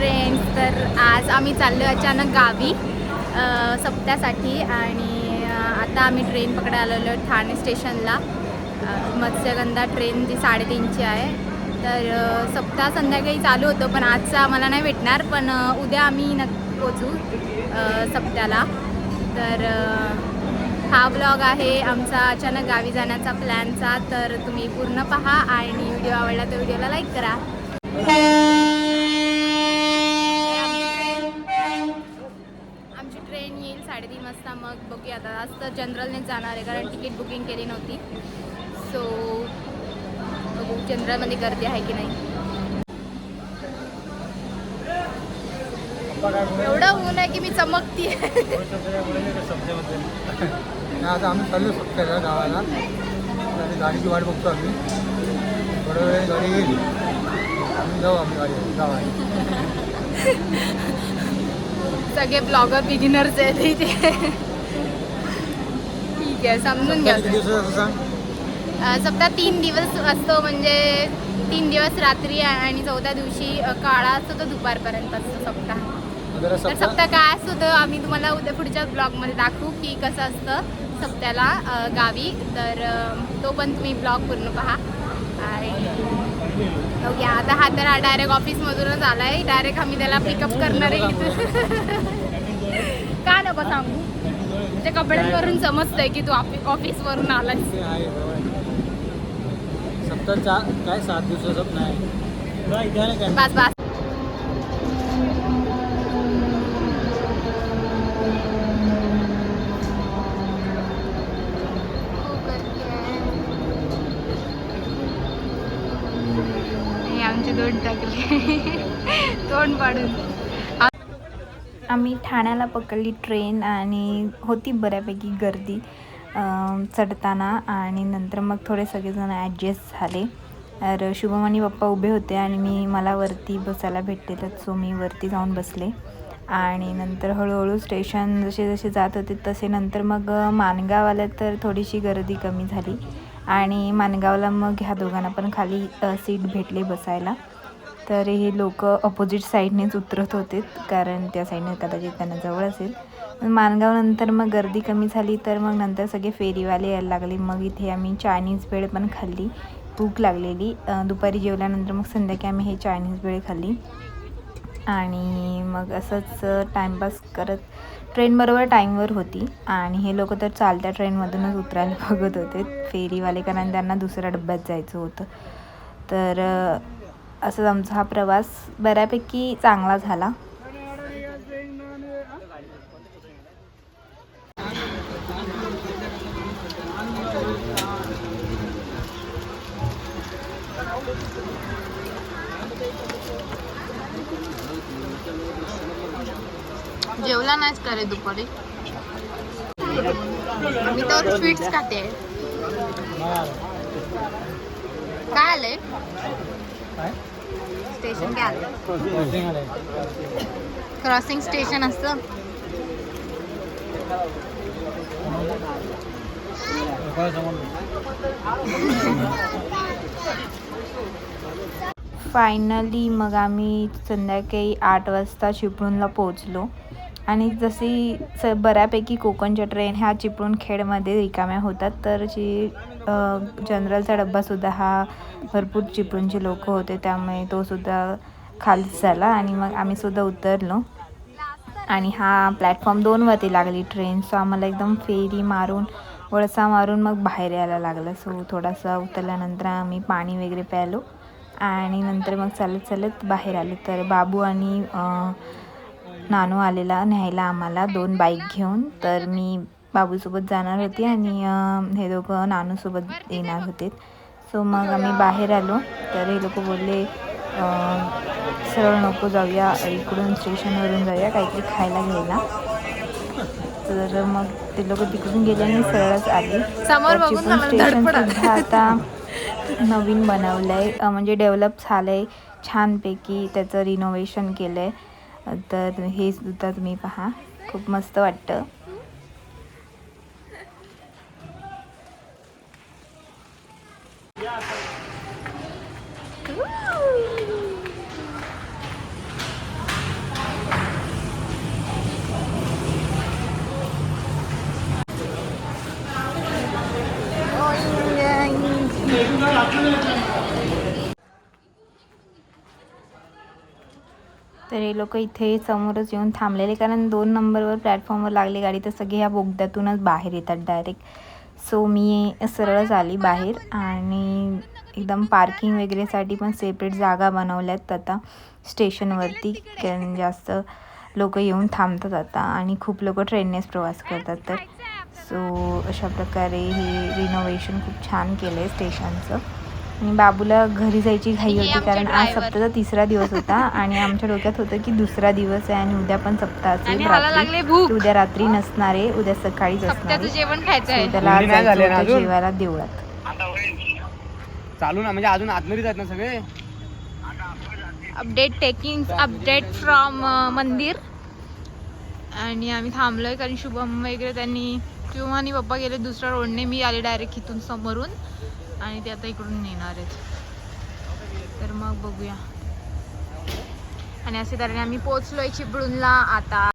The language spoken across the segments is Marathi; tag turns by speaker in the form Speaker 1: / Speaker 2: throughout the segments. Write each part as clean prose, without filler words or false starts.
Speaker 1: फ्रेंड्स, तर आज आम्ही चाललो अचानक गावी सप्त्यासाठी आणि आता आम्ही ट्रेन पकडायला आलेलो ठाणे स्टेशनला. मत्स्यगंधा ट्रेन जी 3:30ची आहे. तर सप्ताह संध्याकाळी चालू होतो, पण आजचा आम्हाला नाही भेटणार, पण उद्या आम्ही पोचू सप्त्याला. तर हा ब्लॉग आहे आमचा अचानक गावी जाण्याचा प्लॅनचा. तर तुम्ही पूर्ण पहा आणि व्हिडिओ आवडला तर व्हिडिओला लाईक करा. आमची ट्रेन येईल 3:30 वाजता. मग बघूया, आता आज तर जनरलनेच जाणार आहे कारण तिकीट बुकिंग केली नव्हती. सो बघू जनरलमध्ये गर्दी आहे की नाही. एवढं ऊन आहे की मी चमकती आहे.
Speaker 2: आता आम्ही चाललो सप्त्याला गावाला. गाडीची वाट बघतो आम्ही. थोड्या वेळ गाडी येईल, आम्ही जाऊ आम्ही गाडी गावाला.
Speaker 1: सगळे ब्लॉगर बिगिनर्स आहेत इथे. ठीक आहे, समजून घ्या. सप्ताह 3 दिवस असतो, म्हणजे 3 दिवस रात्री आणि 14 दिवशी काळा असतो तो दुपारपर्यंत असतो सप्ताह. तर सप्ताह काय असतो तर आम्ही तुम्हाला उद्या पुढच्या ब्लॉगमध्ये दाखवू की कसं असतं सप्त्याला गावी. तर तो पण तुम्ही ब्लॉग पूर्ण पहा. आणि ओके, आता हा तर डायरेक्ट ऑफिसमधूनच आला आहे. डायरेक्ट आम्ही त्याला पिकअप करणार आहे इथं. का नको सांगू, त्या कपड्यांवरून समजतंय की तू ऑफिसवरून आलास.
Speaker 2: सप्ताह काय 7 दिवसाचं नाही.
Speaker 1: बस बस. आमची दोन टाकली तोंड पाडून. आम्ही ठाण्याला पकडली ट्रेन आणि होती बऱ्यापैकी गर्दी चढताना, आणि नंतर मग थोडे सगळेजण ॲडजस्ट झाले. तर शुभम आणि पप्पा उभे होते आणि मला वरती बसायला भेटलेलं, सो मी वरती जाऊन बसले. आणि नंतर हळूहळू स्टेशन जसे जसे जात होते तसे नंतर मग माणगाव आलं तर थोडीशी गर्दी कमी झाली. आणि माणगावला मग ह्या दोघांना पण खाली सीट भेटली बसायला. तर हे लोक अपोजिट साईडनेच उतरत होते कारण त्या साईडने कदाचित त्यांना जवळ असेल. माणगावनंतर मग गर्दी कमी झाली, तर मग नंतर सगळे फेरीवाले यायला लागले. मग इथे आम्ही चायनीज भेळ पण खाल्ली, भूक लागलेली. दुपारी जेवल्यानंतर मग संध्याकाळी आम्ही हे चायनीज भेळ खाल्ली. आणि मग असंच टाईमपास करत ट्रेन बरोबर टाईमवर होती. आणि हे लोक तर चालत्या ट्रेनमधूनच उतरायला बघत होते फेरीवाले, कारण त्यांना दुसऱ्या डब्यात जायचं होतं. तर असंच आमचा हा प्रवास बऱ्यापैकी चांगला झाला. जेवला नाहीच का रे दुपारी? मी तर स्वीट्स खाते. काय आलंय? स्टेशन काय आलंय? क्रॉसिंग स्टेशन असतं. फायनली मग आम्ही संध्याकाळी 8 वाजता चिपळूणला पोचलो. आणि जशी बऱ्यापैकी कोकणच्या ट्रेन ह्या चिपळूणखेडमध्ये रिकाम्या होतात, तर जी जनरलचा डब्बासुद्धा हा भरपूर चिपळूणचे लोक होते, त्यामुळे तोसुद्धा खालीच झाला. आणि मग आम्हीसुद्धा उतरलो. आणि हा प्लॅटफॉर्म 2वरती लागली ट्रेन, सो आम्हाला एकदम फेरी मारून वळसा मारून मग बाहेर यायला लागलं. सो थोडासा उतरल्यानंतर आम्ही पाणी वगैरे प्यायलो आणि नंतर मग चालत चालत बाहेर आलो. तर बाबू आणि नानू आलेला न्यायला आम्हाला 2 बाईक घेऊन. तर मी बाबूसोबत जाणार होती आणि हे दोघं नानूसोबत येणार होते. सो मग आम्ही बाहेर आलो. तर हे लोक बोलले सरळ नको जाऊया, इकडून स्टेशनवरून जाऊया काहीतरी खायला घ्यायला. तर मग ते लोक तिकडून गेले आणि सरळच आले. चिपळूण स्टेशनसुद्धा आता नवीन बनवलं आहे, म्हणजे डेव्हलप झालं आहे छानपैकी, त्याचं रिनोव्हेशन केलं आहे. तर हे सुद्धा तुम्ही पहा, खूप मस्त वाटतं. तर हे लोक इथे समोरच येऊन थांबलेले, कारण 2 नंबरवर प्लॅटफॉर्मवर लागली गाडी तर सगळे ह्या बोगद्यातूनच बाहेर येतात डायरेक्ट. सो मी सरळच आली बाहेर आणि एकदम पार्किंग वगैरेसाठी पण सेपरेट जागा बनवल्यात आता स्टेशनवरती, कारण जास्त लोक येऊन थांबतात आता आणि खूप लोक ट्रेननेच प्रवास करतात. तर सो अशा प्रकारे हे रिनोव्हेशन खूप छान केलं आहे स्टेशनचं. आणि बाबूला घरी जायची घाई होती, कारण आज सप्ताहाचा 3रा दिवस होता आणि आमच्या डोक्यात होतं की 2रा दिवस आहे आणि उद्या पण सप्ताह असेल रात्री. उद्या रात्री नसणार आहे, उद्या सकाळीच असणार आहे.
Speaker 3: जेवण खायचं आहे.
Speaker 1: त्याला आज जायचं होतं जेवायला देवळात.
Speaker 2: चालू ना, म्हणजे अजून आतमध्ये जात ना सगळे.
Speaker 3: अपडेट फ्रॉम मंदिर. आणि आम्ही थांबलोय कारण शुभम वगैरे त्यांनी शुभम आणि पप्पा गेले दुसऱ्या रोडने, मी आले डायरेक्ट इथून समोरून आणि ते आता इकडून येणार आहेत. तर मग बघूया. आणि असे तऱ्हेने आम्ही पोहोचलोय चिपळूणला आता.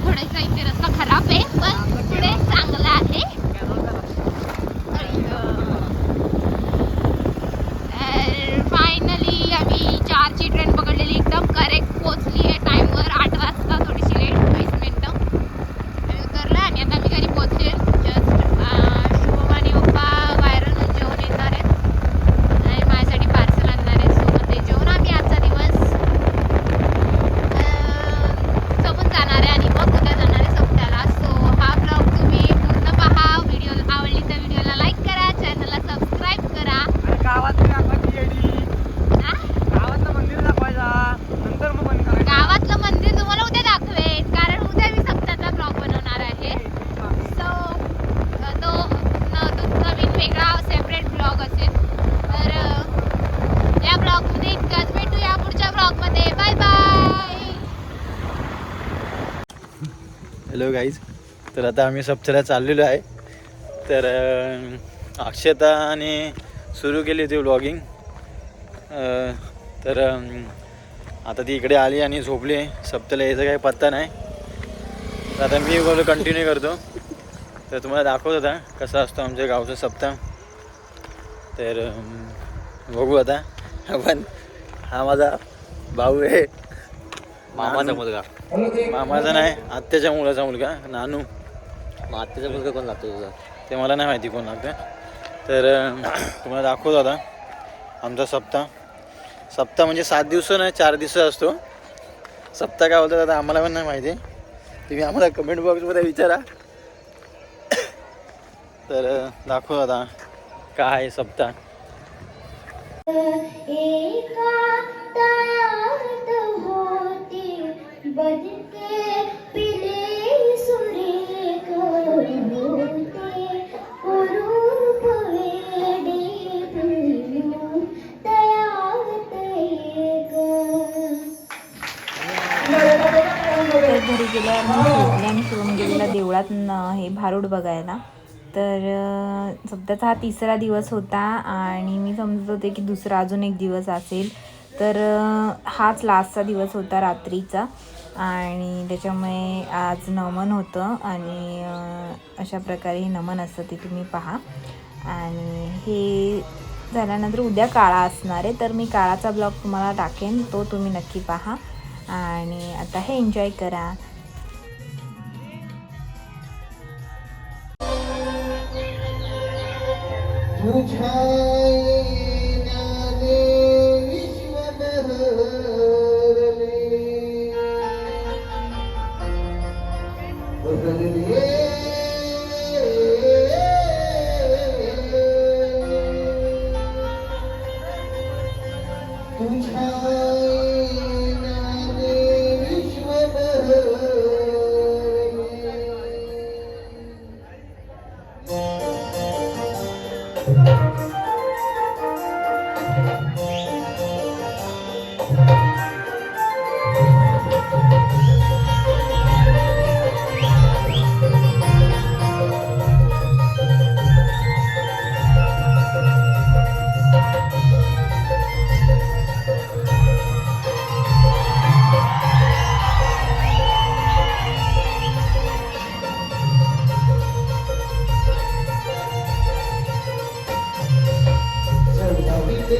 Speaker 3: थोडासा इथे रस्ता खराब आहे पण पुढे चांगला आहे. फायनली आम्ही 4ची ट्रेन पकडलेली, एकदम करेक्ट पोहोचली आहे टाईमवर. 8 वाजता, थोडीशी लेट 20 मिनिटं उतरलं आणि आता मी घरी पोहोचले जस्ट. शुभम आणि पप्पा बाहेरून जेवण येणार आहेत आणि माझ्यासाठी पार्सल आणणार आहेत. सोबत ते जेवण आम्ही आजचा दिवस सोबत जाणार आहे आणि मग उद्या जाणार आहे सप्त्याला. सो हा ब्लॉग तुम्ही पूर्ण पहा. व्हिडिओ आवडली तर व्हिडिओला लाईक करा, चॅनलला सबस्क्राईब करा.
Speaker 2: गावातलं मंदिर दाखवायचा, नंतर मग बंद करायचं.
Speaker 3: गावातलं मंदिर तुम्हाला उद्या दाखवेन, कारण उद्या मी सप्त्याचा ब्लॉग बनवणार आहे. सो तो नवीन वेगळा सेपरेट ब्लॉग असेल. तर या ब्लॉगमध्ये इतकंच. भेटूया पुढच्या ब्लॉगमध्ये. Bye bye.
Speaker 4: Hello guys. तर आता आम्ही सप्त्याला चाललेलो आहे. तर अक्षताने सुरू केली होती व्लॉगिंग. तर आता ती इकडे आली आणि झोपली आहे. सप्त्याला यायचा काही पत्ता नाही. तर आता मी बोललो कंटिन्यू करतो. तर तुम्हाला दाखवत होता कसा असतो आमच्या गावचा सप्ताह. तर बघू आता. पण हा माझा भाऊ आहे,
Speaker 5: मामाचा मुलगा.
Speaker 4: मामाचा नाही, आत्याच्या मुलाचा मुलगा नानू.
Speaker 5: मग आत्याचा मुलगा कोण लागतो तुझा?
Speaker 4: ते मला नाही माहिती कोण लागतं. तर तुम्हाला दाखवतो आता आमचा सप्ताह म्हणजे 7 दिवस नाही 4 दिवस असतो. सप्ताह काय बोलतात आता आम्हाला पण नाही माहिती. तुम्ही आम्हाला कमेंट बॉक्समध्ये विचारा. तर दाखवतो आता काय आहे सप्ताह.
Speaker 1: तर घरी गेल्यावर मी झोपले आणि शिवम गेलेला देवळात हे भारूड बघायला. तर सप्त्याचा हा 3रा दिवस होता आणि मी समजत होते की दुसरा अजून एक दिवस असेल. तर हाच लास्टचा दिवस होता रात्रीचा आणि त्याच्यामुळे आज नमन होतं आणि अशा प्रकारे हे नमन असतं ते तुम्ही पहा. आणि हे झाल्यानंतर उद्या काळा असणार आहे. तर मी काळाचा ब्लॉग तुम्हाला टाकेन, तो तुम्ही नक्की पहा. आणि आता हे एन्जॉय करा. ते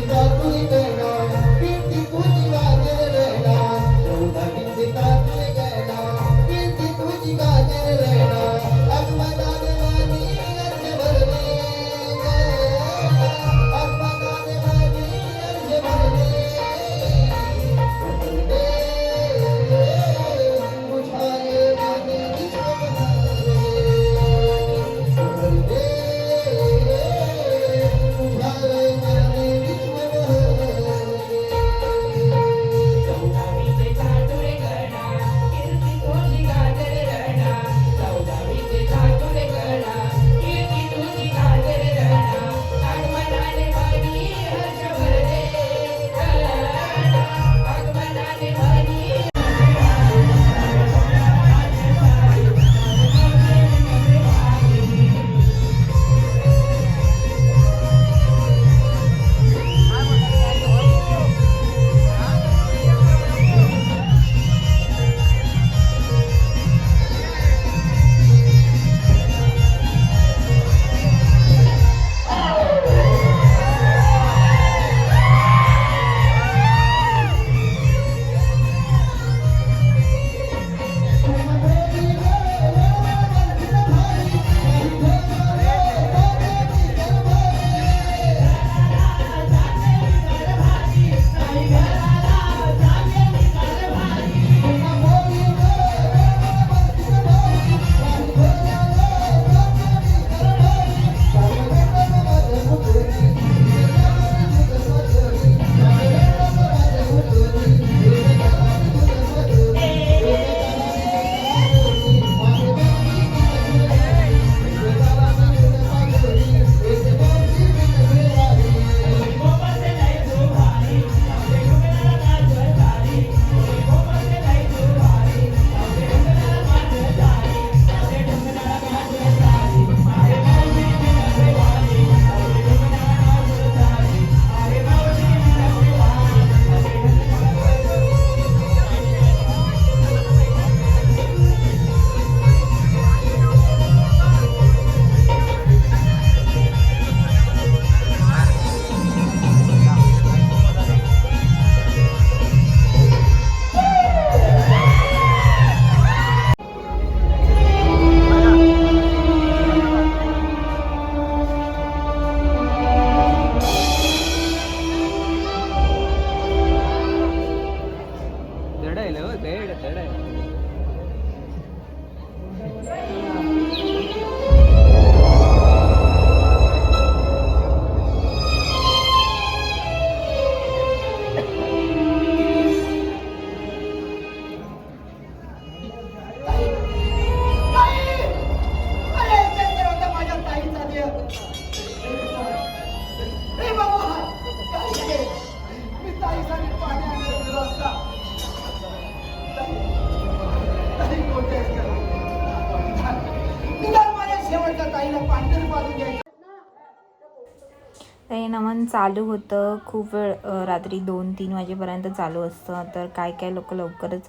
Speaker 1: नमन चालू होतं खूप वेळ, रात्री 2-3 वाजेपर्यंत चालू असतं. तर काय काय लोक लवकरच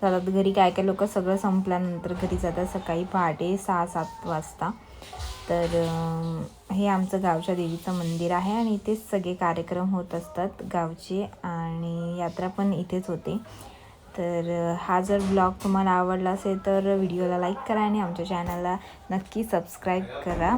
Speaker 1: जातात घरी, काय काय लोक सगळं संपल्यानंतर घरी जातात सकाळी पहाटे 6-7 वाजता. तर हे आमचं गावच्या देवीचं मंदिर आहे आणि इथेच सगळे कार्यक्रम होत असतात गावचे, आणि यात्रा पण इथेच होते. तर हा जर ब्लॉग तुम्हाला आवडला असेल तर व्हिडिओला लाईक करा आणि आमच्या चॅनलला नक्की सबस्क्राईब करा.